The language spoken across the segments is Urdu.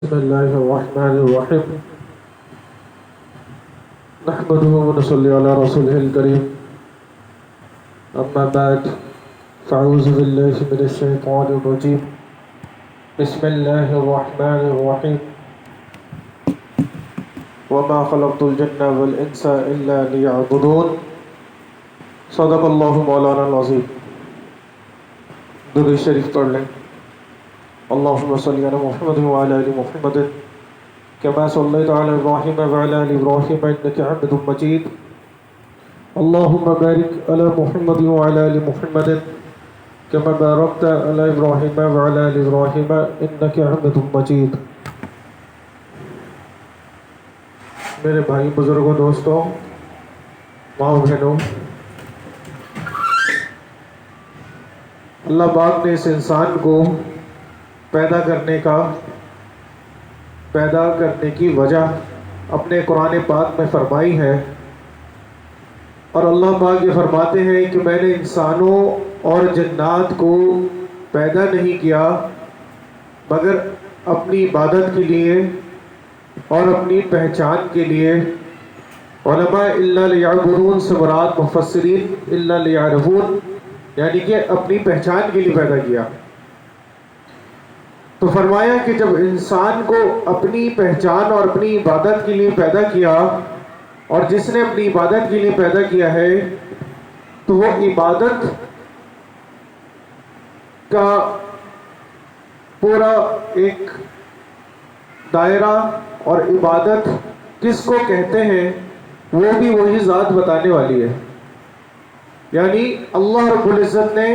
بسم الله الرحمن الرحيم نحمده ونصلي على رسوله الكريم أما بعد فأعوذ بالله من الشيطان الرجيم بسم الله الرحمن الرحيم وما خلقت الجن والإنس إلا ليعبدون صدق الله مولانا العظيم درود شریف پڑھ لیں اللهم صل على محمد وعلى آل محمد كما صليت على إبراهيم وعلى آل إبراهيم إنك حميد مجيد اللهم بارك على محمد وعلى آل محمد كما باركت على إبراهيم وعلى آل إبراهيم إنك حميد مجيد. میرے بھائی بزرگوں دوستوں ماں بہنوں، اللہ پاک نے اس انسان کو پیدا کرنے کی وجہ اپنے قرآن پاک میں فرمائی ہے، اور اللہ پاک یہ فرماتے ہیں کہ میں نے انسانوں اور جنات کو پیدا نہیں کیا مگر اپنی عبادت کے لیے اور اپنی پہچان کے لیے. علماء الا لیعبدون سے مراد مفسرین الا لیعرفون، یعنی کہ اپنی پہچان کے لیے پیدا کیا. تو فرمایا کہ جب انسان کو اپنی پہچان اور اپنی عبادت کے لیے پیدا کیا، اور جس نے اپنی عبادت کے لیے پیدا کیا ہے تو وہ عبادت کا پورا ایک دائرہ اور عبادت کس کو کہتے ہیں وہ بھی وہی ذات بتانے والی ہے. یعنی اللہ رب العزت نے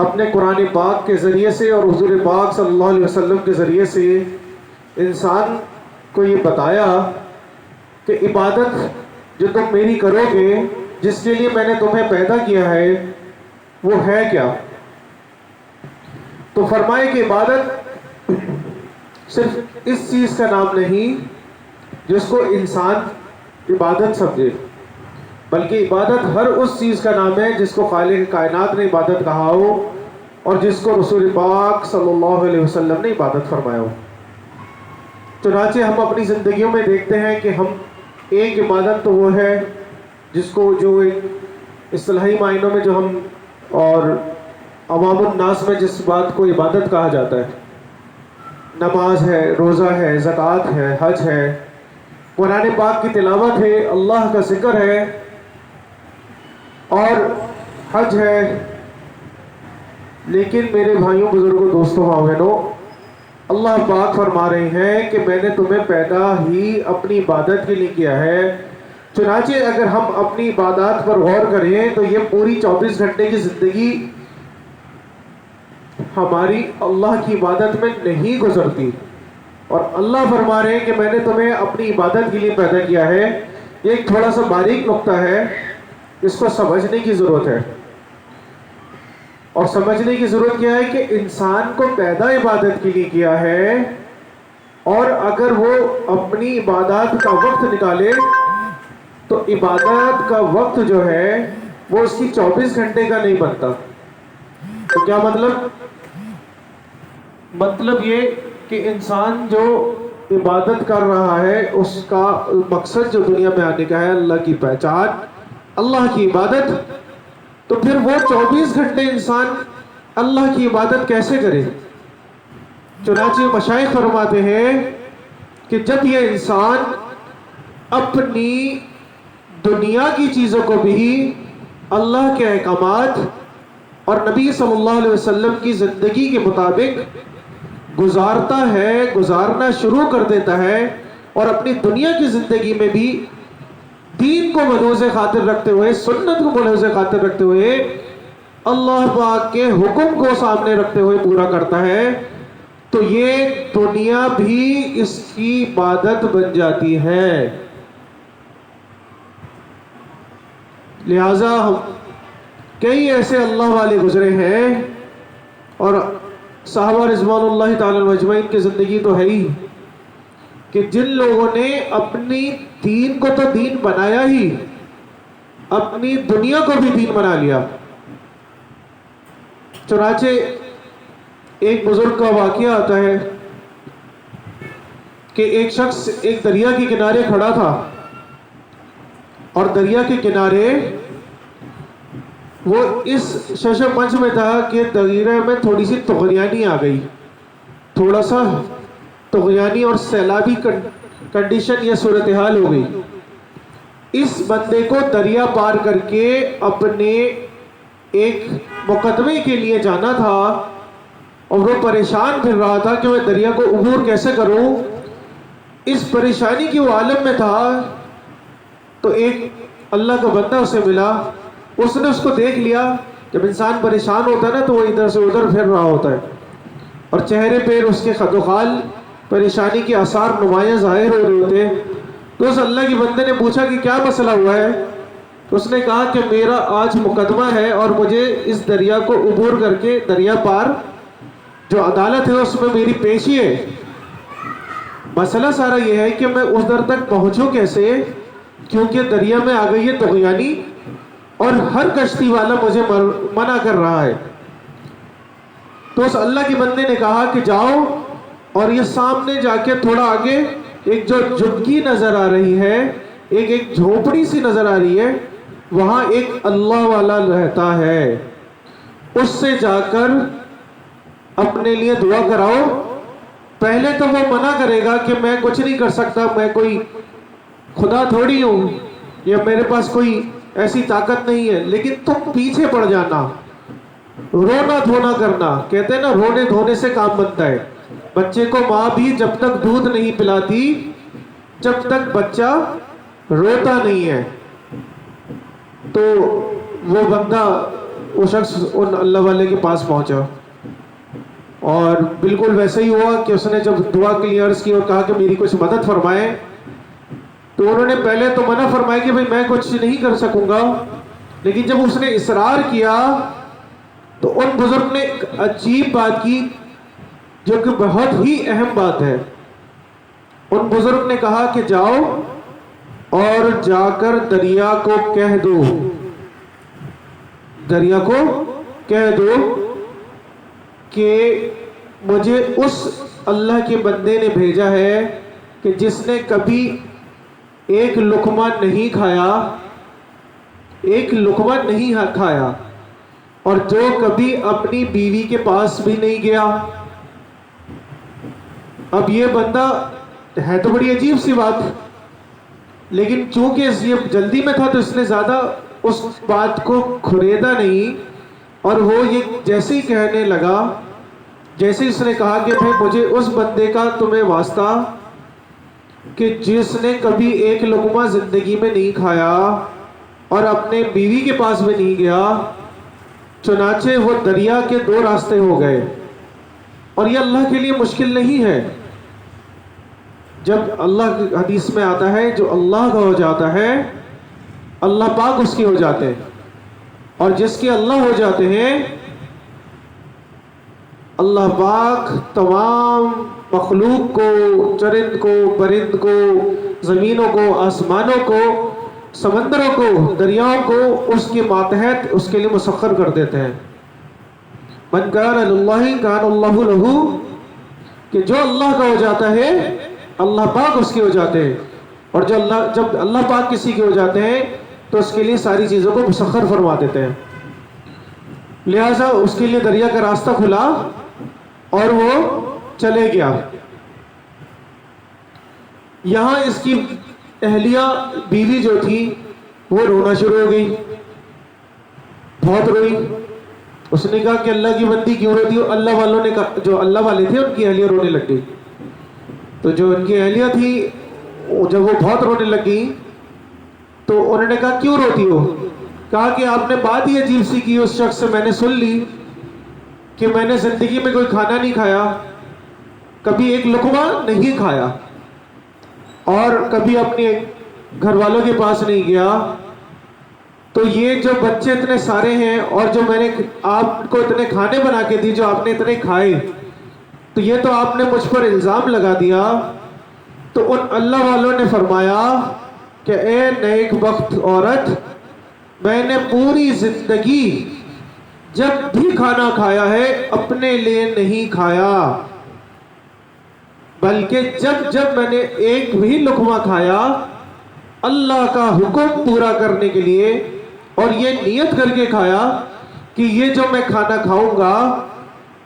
اپنے قرآن پاک کے ذریعے سے اور حضور پاک صلی اللہ علیہ وسلم کے ذریعے سے انسان کو یہ بتایا کہ عبادت جو تم میری کرو گے، جس کے لیے میں نے تمہیں پیدا کیا ہے، وہ ہے کیا. تو فرمائے کہ عبادت صرف اس چیز کا نام نہیں جس کو انسان عبادت سمجھے، بلکہ عبادت ہر اس چیز کا نام ہے جس کو خالق کائنات نے عبادت کہا ہو اور جس کو رسول پاک صلی اللہ علیہ وسلم نے عبادت فرمایا ہو. چنانچہ ہم اپنی زندگیوں میں دیکھتے ہیں کہ ہم ایک عبادت تو وہ ہے جس کو جو ایک اصطلاحی معنوں میں جو ہم اور عوام الناس میں جس بات کو عبادت کہا جاتا ہے، نماز ہے، روزہ ہے، زکوٰۃ ہے، حج ہے، قرآن پاک کی تلاوت ہے، اللہ کا ذکر ہے اور حج ہے. لیکن میرے بھائیوں بزرگوں دوستوں ماں بہنوں، اللہ پاک فرما رہے ہیں کہ میں نے تمہیں پیدا ہی اپنی عبادت کے لیے کیا ہے. چنانچہ اگر ہم اپنی عبادات پر غور کریں تو یہ پوری 24 گھنٹے کی زندگی ہماری اللہ کی عبادت میں نہیں گزرتی. اور اللہ فرما رہے ہیں کہ میں نے تمہیں اپنی عبادت کے لیے پیدا کیا ہے. یہ ایک تھوڑا سا باریک نقطہ ہے، اس کو سمجھنے کی ضرورت ہے. اور سمجھنے کی ضرورت کیا ہے کہ انسان کو پیدا عبادت کے لیے کیا ہے، اور اگر وہ اپنی عبادات کا وقت نکالے تو عبادت کا وقت جو ہے وہ اس کی 24 گھنٹے کا نہیں بنتا. تو کیا مطلب یہ کہ انسان جو عبادت کر رہا ہے اس کا مقصد جو دنیا میں آنے کا ہے اللہ کی پہچان، اللہ کی عبادت، تو پھر وہ 24 گھنٹے انسان اللہ کی عبادت کیسے کرے. چنانچہ مشائخ فرماتے ہیں کہ جب یہ انسان اپنی دنیا کی چیزوں کو بھی اللہ کے احکامات اور نبی صلی اللہ علیہ وسلم کی زندگی کے مطابق گزارنا شروع کر دیتا ہے، اور اپنی دنیا کی زندگی میں بھی دین کو ملحوظ خاطر رکھتے ہوئے، سنت کو ملحوظ خاطر رکھتے ہوئے، اللہ پاک کے حکم کو سامنے رکھتے ہوئے پورا کرتا ہے، تو یہ دنیا بھی اس کی عبادت بن جاتی ہے. لہذا ہم کئی ایسے اللہ والے گزرے ہیں، اور صحابہ رضوان اللہ تعالی اجمعین کی زندگی تو ہے ہی، کہ جن لوگوں نے اپنی دین کو تو دین بنایا ہی، اپنی دنیا کو بھی دین بنا لیا. چنانچہ ایک بزرگ کا واقعہ آتا ہے کہ ایک شخص ایک دریا کے کنارے کھڑا تھا، اور دریا کے کنارے وہ اس ششمنج میں تھا کہ دریا میں تھوڑی سی طغیانی آ گئی، تھوڑا سا طغیانی اور سیلابی کنڈیشن یا صورتحال ہو گئی۔ اس بندے کو دریا پار کر کے اپنے ایک مقدمے کے لیے جانا تھا، اور وہ پریشان پھر رہا تھا کہ میں دریا کو عبور کیسے کروں۔ اس پریشانی کی وہ عالم میں تھا تو ایک اللہ کا بندہ اسے ملا، اس نے اس کو دیکھ لیا۔ جب انسان پریشان ہوتا ہے نا تو وہ ادھر سے ادھر پھر رہا ہوتا ہے، اور چہرے پہ اس کے خد و خال پریشانی کے آثار نمایاں ظاہر ہو رہے ہوتے۔ تو اس اللہ کے بندے نے پوچھا کہ کیا مسئلہ ہوا ہے؟ تو اس نے کہا کہ میرا آج مقدمہ ہے اور مجھے اس دریا کو عبور کر کے دریا پار جو عدالت ہے اس میں میری پیشی ہے۔ مسئلہ سارا یہ ہے کہ میں اس در تک پہنچوں کیسے، کیونکہ دریا میں آ گئی ہے طغیانی اور ہر کشتی والا مجھے منع کر رہا ہے۔ تو اس اللہ کے بندے نے کہا کہ جاؤ، اور یہ سامنے جا کے تھوڑا آگے ایک جو جھگی نظر آ رہی ہے، ایک جھوپڑی سی نظر آ رہی ہے، وہاں ایک اللہ والا رہتا ہے، اس سے جا کر اپنے لیے دعا کراؤ۔ پہلے تو وہ منع کرے گا کہ میں کچھ نہیں کر سکتا، میں کوئی خدا تھوڑی ہوں، یا میرے پاس کوئی ایسی طاقت نہیں ہے، لیکن تم پیچھے پڑ جانا، رونا دھونا کرنا۔ کہتے ہیں نا رونے دھونے سے کام بنتا ہے۔ بچے کو ماں بھی جب تک دودھ نہیں پلاتی، جب تک بچہ روتا نہیں ہے۔ تو وہ بندہ، وہ شخص ان اللہ والے کے پاس پہنچا، اور بالکل ویسے ہی ہوا کہ اس نے جب دعا کے لیے عرض کی اور کہا کہ میری کچھ مدد فرمائے، تو انہوں نے پہلے تو منع فرمایا کہ بھئی میں کچھ نہیں کر سکوں گا، لیکن جب اس نے اصرار کیا تو ان بزرگ نے ایک عجیب بات کی جو کہ بہت ہی اہم بات ہے۔ ان بزرگ نے کہا کہ جاؤ اور جا کر دریا کو کہہ دو، دریا کو کہہ دو کہ مجھے اس اللہ کے بندے نے بھیجا ہے کہ جس نے کبھی ایک لقمہ نہیں کھایا، ایک لقمہ نہیں کھایا، اور جو کبھی اپنی بیوی کے پاس بھی نہیں گیا۔ اب یہ بندہ ہے تو بڑی عجیب سی بات، لیکن چونکہ یہ جلدی میں تھا تو اس نے زیادہ اس بات کو کھریدا نہیں، اور وہ یہ جیسے ہی کہنے لگا، جیسے اس نے کہا کہ بھائی مجھے اس بندے کا تمہیں واسطہ کہ جس نے کبھی ایک لقمہ زندگی میں نہیں کھایا اور اپنے بیوی کے پاس بھی نہیں گیا، چنانچہ وہ دریا کے دو راستے ہو گئے۔ اور یہ اللہ کے لیے مشکل نہیں ہے۔ جب اللہ کی حدیث میں آتا ہے جو اللہ کا ہو جاتا ہے اللہ پاک اس کے ہو جاتے ہیں، اور جس کے اللہ ہو جاتے ہیں اللہ پاک تمام مخلوق کو، چرند کو، پرند کو، زمینوں کو، آسمانوں کو، سمندروں کو، دریاؤں کو اس کے ماتحت اس کے لیے مسخر کر دیتے ہیں۔ من کان للہ کان اللہ لہ، کہ جو اللہ کا ہو جاتا ہے اللہ پاک اس کے ہو جاتے ہیں، اور جب اللہ پاک کسی کے ہو جاتے ہیں تو اس کے لیے ساری چیزوں کو مسخر فرما دیتے ہیں۔ لہٰذا اس کے لیے دریا کا راستہ کھلا اور وہ چلے گیا۔ یہاں اس کی اہلیہ بیوی جو تھی وہ رونا شروع ہو گئی، بہت روئی۔ اس نے کہا کہ اللہ کی بندی کیوں روتی ہو؟ اللہ والوں نے کہا، جو اللہ والے تھے ان کی اہلیہ رونے لگ گئی۔ تو جو ان کی اہلیہ تھی جب وہ بہت رونے لگی تو انہوں نے کہا کیوں روتی ہو؟ کہا کہ آپ نے بات ہی عجیب سی کی اس شخص سے، میں نے سن لی کہ میں نے زندگی میں کوئی کھانا نہیں کھایا، کبھی ایک لقمہ نہیں کھایا، اور کبھی اپنے گھر والوں کے پاس نہیں گیا، تو یہ جو بچے اتنے سارے ہیں اور جو میں نے آپ کو اتنے کھانے بنا کے دی جو آپ نے اتنے کھائے، تو یہ تو آپ نے مجھ پر الزام لگا دیا۔ تو ان اللہ والوں نے فرمایا کہ اے نیک بخت عورت، میں نے پوری زندگی جب بھی کھانا کھایا ہے اپنے لیے نہیں کھایا، بلکہ جب جب میں نے ایک بھی لقمہ کھایا اللہ کا حکم پورا کرنے کے لیے اور یہ نیت کر کے کھایا کہ یہ جو میں کھانا کھاؤں گا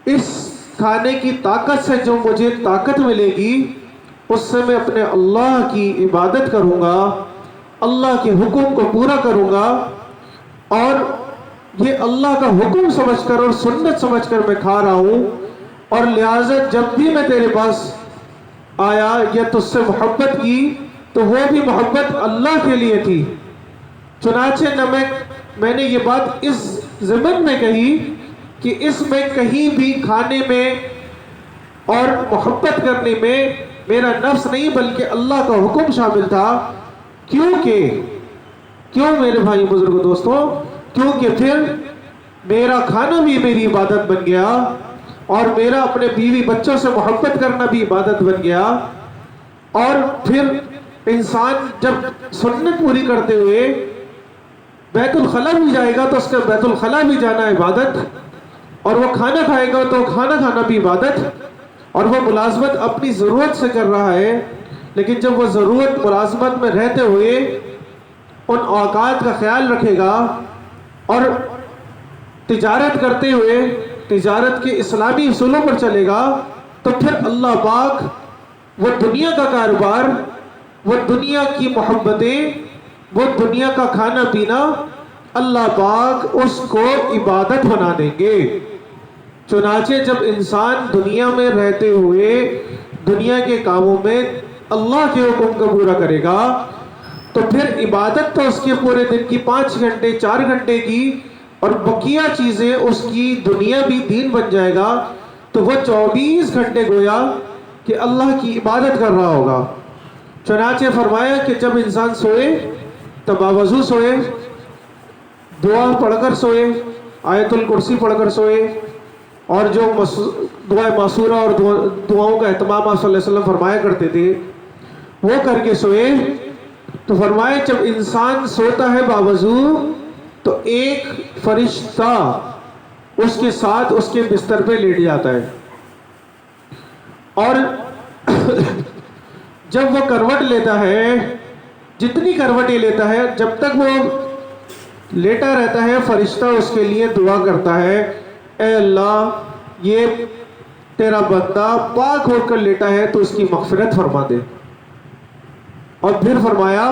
اس کھانے کی طاقت سے جو مجھے طاقت ملے گی اس سے میں اپنے اللہ کی عبادت کروں گا، اللہ کے حکم کو پورا کروں گا، اور یہ اللہ کا حکم سمجھ کر اور سنت سمجھ کر میں کھا رہا ہوں، اور لہٰذا جب بھی میں تیرے پاس آیا یا تجھ سے محبت کی تو وہ بھی محبت اللہ کے لیے تھی۔ چنانچہ نہ میں نے یہ بات اس ضمن میں کہی کہ اس میں کہیں بھی کھانے میں اور محبت کرنے میں میرا نفس نہیں بلکہ اللہ کا حکم شامل تھا۔ کیوں میرے بھائی بزرگ دوستوں؟ کیونکہ پھر میرا کھانا بھی میری عبادت بن گیا اور میرا اپنے بیوی بچوں سے محبت کرنا بھی عبادت بن گیا، اور پھر انسان جب سنت پوری کرتے ہوئے بیت الخلا بھی جائے گا تو اس کا بیت الخلا بھی جانا عبادت، اور وہ کھانا کھائے گا تو کھانا کھانا بھی عبادت، اور وہ ملازمت اپنی ضرورت سے کر رہا ہے، لیکن جب وہ ضرورت ملازمت میں رہتے ہوئے ان اوقات کا خیال رکھے گا اور تجارت کرتے ہوئے تجارت کے اسلامی اصولوں پر چلے گا تو پھر اللہ پاک وہ دنیا کا کاروبار، وہ دنیا کی محبتیں، وہ دنیا کا کھانا پینا اللہ پاک اس کو عبادت بنا دیں گے۔ چنانچہ جب انسان دنیا میں رہتے ہوئے دنیا کے کاموں میں اللہ کے حکم کو پورا کرے گا تو پھر عبادت تو اس کے پورے دن کی 5 گھنٹے 4 گھنٹے کی اور بقیہ چیزیں اس کی دنیا بھی دین بن جائے گا، تو وہ 24 گھنٹے گویا کہ اللہ کی عبادت کر رہا ہوگا۔ چنانچہ فرمایا کہ جب انسان سوئے تو باوضو سوئے، دعا پڑھ کر سوئے، آیت الکرسی پڑھ کر سوئے، اور جو دعائے معصورہ اور دعاؤں کا اہتمام آپ صلی اللہ علیہ وسلم فرمایا کرتے تھے وہ کر کے سوئے۔ تو فرمایا جب انسان سوتا ہے باوضو تو ایک فرشتہ اس کے ساتھ اس کے بستر پہ لیٹ جاتا ہے، اور جب وہ کروٹ لیتا ہے، جتنی کروٹیں لیتا ہے، جب تک وہ لیٹا رہتا ہے فرشتہ اس کے لیے دعا کرتا ہے، اے اللہ یہ تیرا بندہ پاک ہو کر لیٹا ہے تو اس کی مغفرت فرما دے۔ اور پھر فرمایا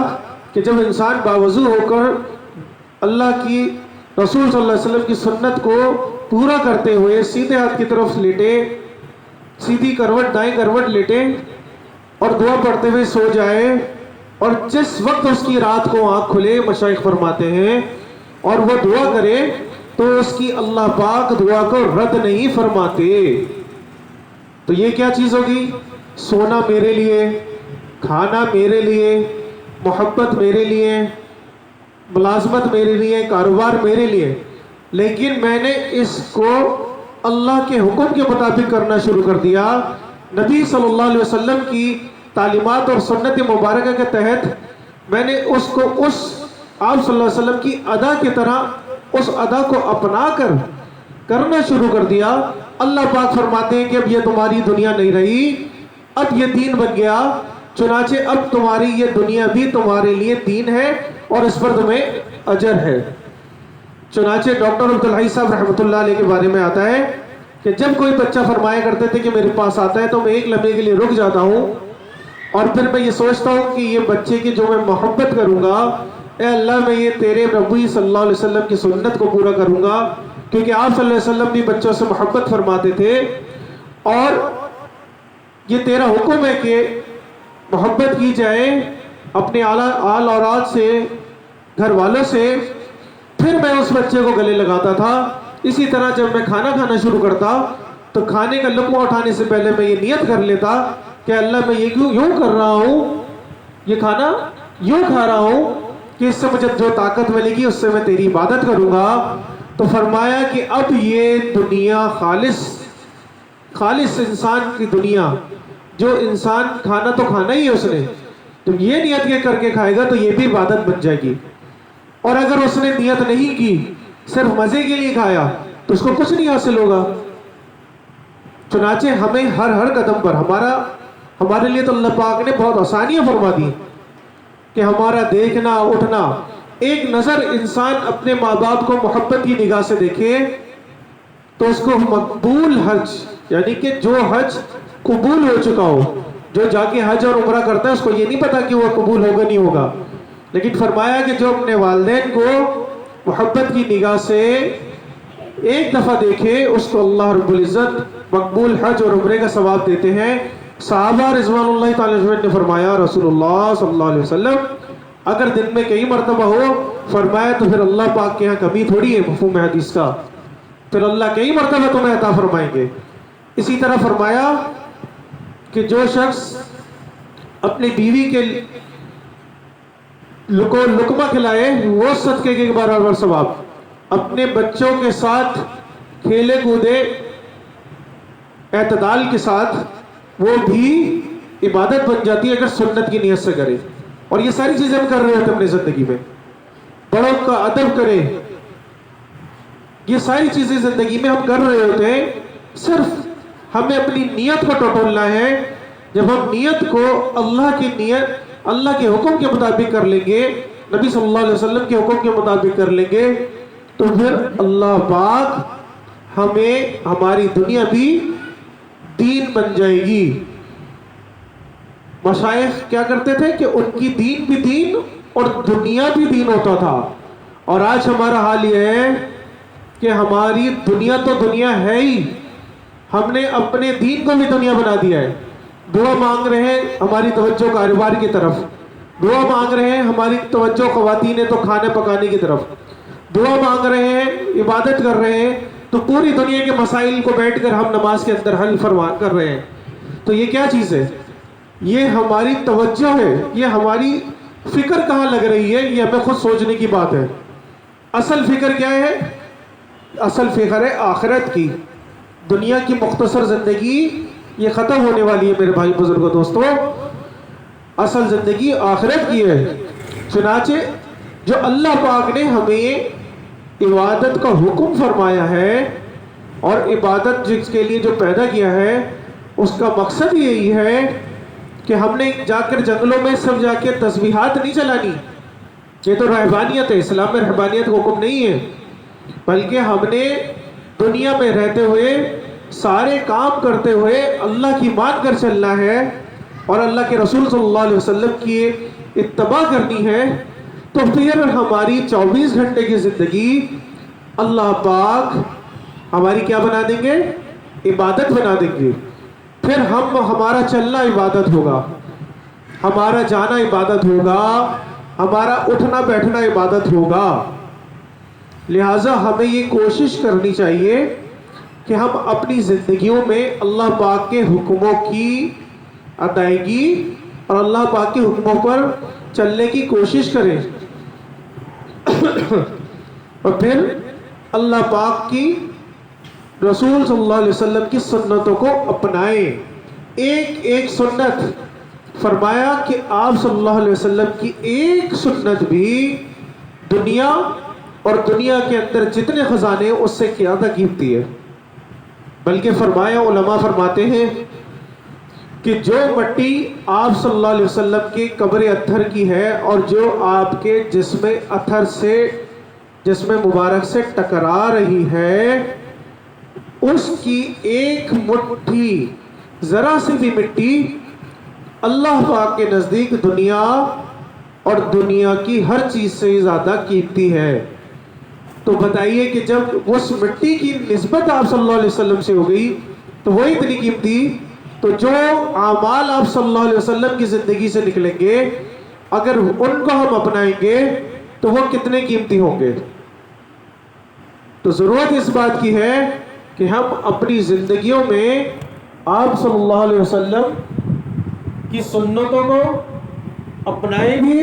کہ جب انسان باوضو ہو کر اللہ کی رسول صلی اللہ علیہ وسلم کی سنت کو پورا کرتے ہوئے سیدھے ہاتھ کی طرف لیٹے، سیدھی کروٹ دائیں کروٹ لیٹے اور دعا پڑھتے ہوئے سو جائے، اور جس وقت اس کی رات کو آنکھ کھلے مشائخ فرماتے ہیں اور وہ دعا کرے تو اس کی اللہ پاک دعا کو رد نہیں فرماتے۔ تو یہ کیا چیز ہوگی؟ سونا میرے لیے، کھانا میرے لیے، محبت میرے لیے، ملازمت میرے لیے، کاروبار میرے لیے، لیکن میں نے اس کو اللہ کے حکم کے مطابق کرنا شروع کر دیا، نبی صلی اللہ علیہ وسلم کی تعلیمات اور سنت مبارکہ کے تحت میں نے اس کو اس آپ صلی اللہ علیہ وسلم کی ادا کی طرح اس ادا کو اپنا کر کرنا شروع کر دیا۔ اللہ پاک فرماتے ہیں کہ اب یہ تمہاری دنیا نہیں رہی، اب یہ دین بن گیا، چنانچہ اب تمہاری یہ دنیا بھی تمہارے لیے دین ہے اور اس پر تمہیں اجر ہے۔ چنانچہ ڈاکٹر عبدالحی صاحب رحمۃ اللہ علیہ کے بارے میں آتا ہے کہ جب کوئی بچہ فرمایا کرتے تھے کہ میرے پاس آتا ہے تو میں ایک لمحے کے لیے رک جاتا ہوں اور پھر میں یہ سوچتا ہوں کہ یہ بچے کی جو میں محبت کروں گا، اے اللہ میں یہ تیرے نبی صلی اللہ علیہ وسلم کی سنت کو پورا کروں گا، کیونکہ آپ صلی اللہ علیہ وسلم بھی بچوں سے محبت فرماتے تھے، اور یہ تیرا حکم ہے کہ محبت کی جائے اپنے آل اولاد سے، گھر والوں سے۔ پھر میں اس بچے کو گلے لگاتا تھا۔ اسی طرح جب میں کھانا کھانا شروع کرتا تو کھانے کا لقمہ اٹھانے سے پہلے میں یہ نیت کر لیتا کہ اللہ میں یہ یوں کر رہا ہوں، یہ کھانا یوں کھا رہا ہوں کہ اس سے مجھے جو طاقت ملے گی اس سے میں تیری عبادت کروں گا۔ تو فرمایا کہ اب یہ دنیا خالص انسان کی دنیا، جو انسان کھانا تو کھانا ہی ہے اس نے، جب یہ نیت کے کر کے کھائے گا تو یہ بھی عبادت بن جائے گی، اور اگر اس نے نیت نہیں کی صرف مزے کے لیے کھایا تو اس کو کچھ نہیں حاصل ہوگا۔ چنانچہ ہمیں ہر قدم پر ہمارا ہمارے لیے تو اللہ پاک نے بہت آسانیاں فرما دی کہ ہمارا دیکھنا اٹھنا، ایک نظر انسان اپنے ماں باپ کو محبت کی نگاہ سے دیکھے تو اس کو مقبول حج، یعنی کہ جو حج قبول ہو چکا ہو، جو جا کے حج اور عمرہ کرتا ہے اس کو یہ نہیں پتا کہ وہ قبول ہوگا نہیں ہوگا، لیکن فرمایا کہ جو اپنے والدین کو محبت کی نگاہ سے ایک دفعہ دیکھے اس کو اللہ رب العزت مقبول حج اور عمرے کا ثواب دیتے ہیں۔ صحابہ رضوان اللہ تعالی علیہم نے فرمایا رسول اللہ صلی اللہ علیہ وسلم اگر دن میں کئی مرتبہ ہو، فرمایا تو پھر اللہ پاک کے ہاں کمی تھوڑی ہے مفہوم حدیث کا، پھر اللہ کئی مرتبہ تمہیں عطا فرمائیں گے۔ اسی طرح فرمایا کہ جو شخص اپنی بیوی کے لقمہ کھلائے وہ صدقے کے برابر ثواب، اپنے بچوں کے ساتھ کھیلے کودے اعتدال کے ساتھ، وہ بھی عبادت بن جاتی ہے اگر سنت کی نیت سے کرے۔ اور یہ ساری چیزیں ہم کر رہے ہوتے ہیں اپنی زندگی میں، بڑوں کا ادب کریں، یہ ساری چیزیں زندگی میں ہم کر رہے ہوتے ہیں، صرف ہمیں اپنی نیت کو ٹٹولنا ہے۔ جب ہم نیت کو اللہ کے حکم کے مطابق کر لیں گے، نبی صلی اللہ علیہ وسلم کے حکم کے مطابق کر لیں گے، تو پھر اللہ پاک ہمیں ہماری دنیا بھی دین بن جائے گی۔ مشائخ کیا کرتے تھے کہ ان کی دین بھی دین اور دنیا بھی دین ہوتا تھا، اور آج ہمارا حال یہ ہے کہ ہماری دنیا تو دنیا ہے ہی، ہم نے اپنے دین کو بھی دنیا بنا دیا ہے۔ دعا مانگ رہے ہیں ہماری توجہ کاروبار کی طرف، دعا مانگ رہے ہیں ہماری توجہ خواتین تو کھانے پکانے کی طرف، دعا مانگ رہے ہیں عبادت کر رہے ہیں تو پوری دنیا کے مسائل کو بیٹھ کر ہم نماز کے اندر حل فرما کر رہے ہیں۔ تو یہ کیا چیز ہے؟ یہ ہماری توجہ ہے، یہ ہماری فکر کہاں لگ رہی ہے، یہ ہمیں خود سوچنے کی بات ہے۔ اصل فکر کیا ہے؟ اصل فکر ہے آخرت کی۔ دنیا کی مختصر زندگی یہ ختم ہونے والی ہے میرے بھائی بزرگوں دوستوں، اصل زندگی آخرت کی ہے۔ چنانچہ جو اللہ پاک نے ہمیں عبادت کا حکم فرمایا ہے اور عبادت جس کے لیے جو پیدا کیا ہے اس کا مقصد یہی ہے کہ ہم نے جا کر جنگلوں میں سب جا کے تسبیحات نہیں چلانی، یہ تو رہبانیت ہے، اسلام میں رہبانیت کا حکم نہیں ہے، بلکہ ہم نے دنیا میں رہتے ہوئے سارے کام کرتے ہوئے اللہ کی مان کر چلنا ہے اور اللہ کے رسول صلی اللہ علیہ وسلم کی اتباع کرنی ہے۔ تو پھر ہماری 24 گھنٹے کی زندگی اللہ پاک ہماری کیا بنا دیں گے؟ عبادت بنا دیں گے۔ پھر ہمارا چلنا عبادت ہوگا، ہمارا جانا عبادت ہوگا، ہمارا اٹھنا بیٹھنا عبادت ہوگا۔ لہٰذا ہمیں یہ کوشش کرنی چاہیے کہ ہم اپنی زندگیوں میں اللہ پاک کے حکموں کی ادائیگی اور اللہ پاک کے حکموں پر چلنے کی کوشش کریں، اور پھر اللہ پاک کی رسول صلی اللہ علیہ وسلم کی سنتوں کو اپنائیں۔ ایک ایک سنت، فرمایا کہ آپ صلی اللہ علیہ وسلم کی ایک سنت بھی دنیا اور دنیا کے اندر جتنے خزانے اس سے زیادہ قیمتی ہے۔ بلکہ فرمایا، علماء فرماتے ہیں کہ جو مٹی آپ صلی اللہ علیہ وسلم کی قبر اطہر کی ہے اور جو آپ کے جسم مبارک سے ٹکرا رہی ہے، اس کی ایک مٹھی ذرا سی بھی مٹی اللہ پاک کے نزدیک دنیا اور دنیا کی ہر چیز سے زیادہ قیمتی ہے۔ تو بتائیے کہ جب اس مٹی کی نسبت آپ صلی اللہ علیہ وسلم سے ہو گئی تو وہ اتنی قیمتی، تو جو اعمال آپ صلی اللہ علیہ وسلم کی زندگی سے نکلیں گے اگر ان کو ہم اپنائیں گے تو وہ کتنے قیمتی ہوں گے۔ تو ضرورت اس بات کی ہے کہ ہم اپنی زندگیوں میں آپ صلی اللہ علیہ وسلم کی سنتوں کو اپنائیں بھی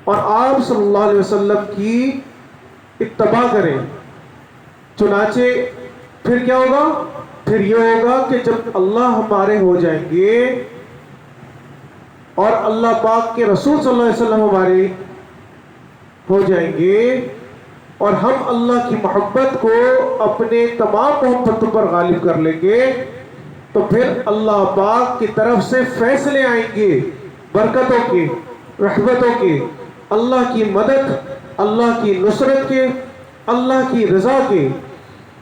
اور آپ صلی اللہ علیہ وسلم کی اتباع کریں۔ چنانچہ پھر کیا ہوگا؟ پھر یہ ہوگا کہ جب اللہ ہمارے ہو جائیں گے اور اللہ پاک کے رسول صلی اللہ علیہ وسلم ہمارے ہو جائیں گے اور ہم اللہ کی محبت کو اپنے تمام محبتوں پر غالب کر لیں گے، تو پھر اللہ پاک کی طرف سے فیصلے آئیں گے برکتوں کے، رحمتوں کے، اللہ کی مدد، اللہ کی نصرت کے، اللہ کی رضا کے.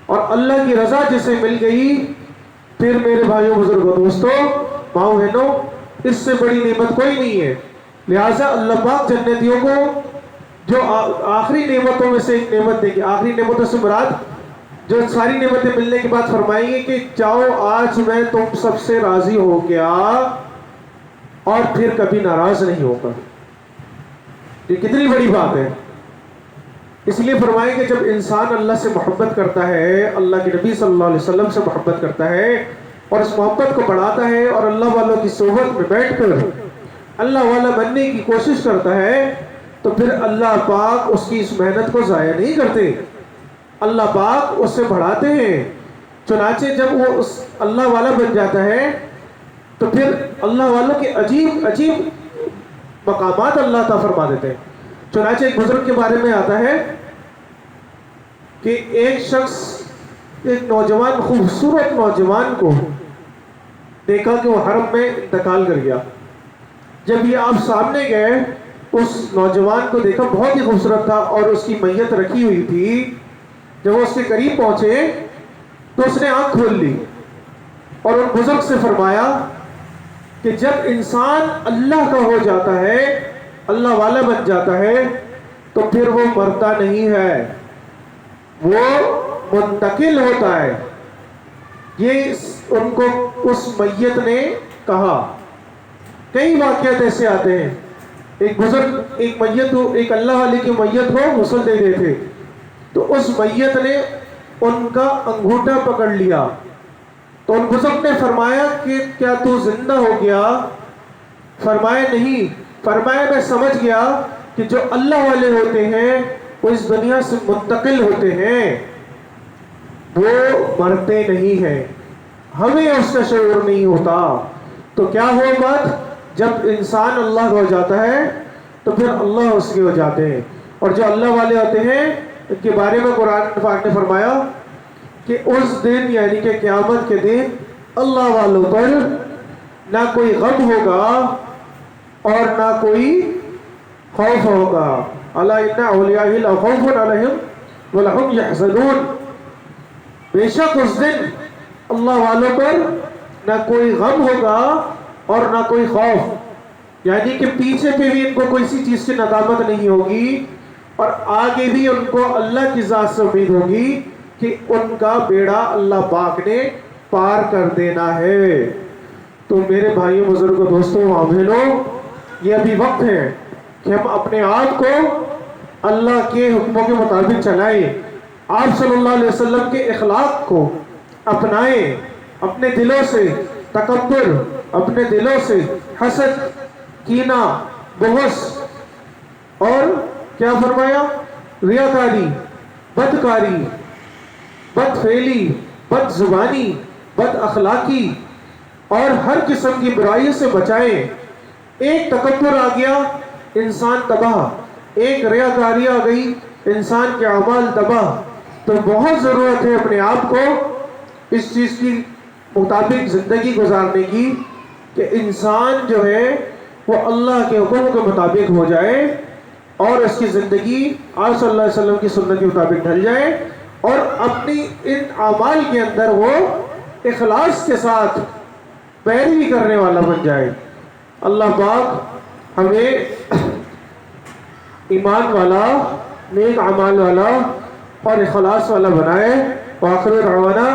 اور اللہ کی رضا جسے مل گئی، پھر میرے بھائیوں بزرگوں دوستوں ماؤں بہنوں، اس سے بڑی نعمت کوئی نہیں ہے. لہٰذا اللہ پاک جنتیوں کو جو آخری نعمتوں میں سے ایک نعمت دے گی، آخری نعمتوں سے مراد جو ساری نعمتیں ملنے کے بعد فرمائیں گے کہ جاؤ آج میں تم سب سے راضی ہو گیا اور پھر کبھی ناراض نہیں ہوگا. یہ کتنی بڑی بات ہے. اس لیے فرمائیں کہ جب انسان اللہ سے محبت کرتا ہے، اللہ کے نبی صلی اللہ علیہ وسلم سے محبت کرتا ہے اور اس محبت کو بڑھاتا ہے اور اللہ والوں کی صحبت میں بیٹھ کر اللہ والا بننے کی کوشش کرتا ہے، تو پھر اللہ پاک اس کی اس محنت کو ضائع نہیں کرتے، اللہ پاک اس سے بڑھاتے ہیں. چنانچہ جب وہ اس اللہ والا بن جاتا ہے تو پھر اللہ والوں کے عجیب عجیب مقامات اللہ عطا فرما دیتے ہیں. چنانچہ ایک بزرگ کے بارے میں آتا ہے کہ ایک شخص، ایک نوجوان، خوبصورت نوجوان کو دیکھا کہ وہ حرم میں انتقال کر گیا. جب یہ آپ سامنے گئے، اس نوجوان کو دیکھا، بہت ہی خوبصورت تھا اور اس کی میت رکھی ہوئی تھی. جب وہ اس کے قریب پہنچے تو اس نے آنکھ کھول لی اور ان بزرگ سے فرمایا کہ جب انسان اللہ کا ہو جاتا ہے، اللہ والا بن جاتا ہے، تو پھر وہ مرتا نہیں ہے، وہ منتقل ہوتا ہے. یہ ان کو اس میت نے کہا. کئی واقعات ایسے آتے ہیں. ایک بزرگ، ایک میت ہو، ایک اللہ والے کی میت ہو، غسل دے گئے تھے، تو اس میت نے ان کا انگوٹھا پکڑ لیا. تو ان بزرگ نے فرمایا کہ کیا تو زندہ ہو گیا؟ فرمایا نہیں. فرمایا میں سمجھ گیا کہ جو اللہ والے ہوتے ہیں وہ اس دنیا سے منتقل ہوتے ہیں، وہ مرتے نہیں ہیں، ہمیں اس کا شعور نہیں ہوتا. تو کیا ہو بات؟ جب انسان اللہ کا ہو جاتا ہے تو پھر اللہ اس کے ہو جاتے ہیں. اور جو اللہ والے ہوتے ہیں ان کے بارے میں قرآن پاک نے فرمایا کہ اس دن یعنی کہ قیامت کے دن اللہ والوں پر نہ کوئی غم ہوگا اور نہ کوئی خوف ہوگا. الا ان اولیاء لا خوف علیہم ولا هم يحزنون. بے شک اس دن اللہ والوں پر نہ کوئی غم ہوگا اور نہ کوئی خوف، یعنی کہ پیچھے پہ بھی ان کو کوئی سی چیز کی ندامت نہیں ہوگی اور آگے بھی ان کو اللہ کی ذات سے امید ہوگی کہ ان کا بیڑا اللہ پاک نے پار کر دینا ہے. تو میرے بھائیوں بزرگوں دوستوں ماں بہنوں، یہ ابھی وقت ہے کہ ہم اپنے آپ کو اللہ کے حکموں کے مطابق چلائیں، آپ صلی اللہ علیہ وسلم کے اخلاق کو اپنائیں، اپنے دلوں سے تکبر، اپنے دلوں سے حسد، کینہ، بغض اور کیا فرمایا، ریاکاری، بدکاری، بد فعلی، بد زبانی، بد اخلاقی اور ہر قسم کی برائیوں سے بچائیں. ایک تکبر آ گیا انسان تباہ، ایک ریاکاری آ گئی انسان کے اعمال تباہ. تو بہت ضرورت ہے اپنے آپ کو اس چیز کی مطابق زندگی گزارنے کی کہ انسان جو ہے وہ اللہ کے حکم کے مطابق ہو جائے اور اس کی زندگی آپ صلی اللہ علیہ وسلم کی سنت کے مطابق ڈھل جائے اور اپنی ان اعمال کے اندر وہ اخلاص کے ساتھ پیروی کرنے والا بن جائے. اللہ پاک ہمیں ایمان والا، نیک اعمال والا اور اخلاص والا بنائے. وآخر دعوانا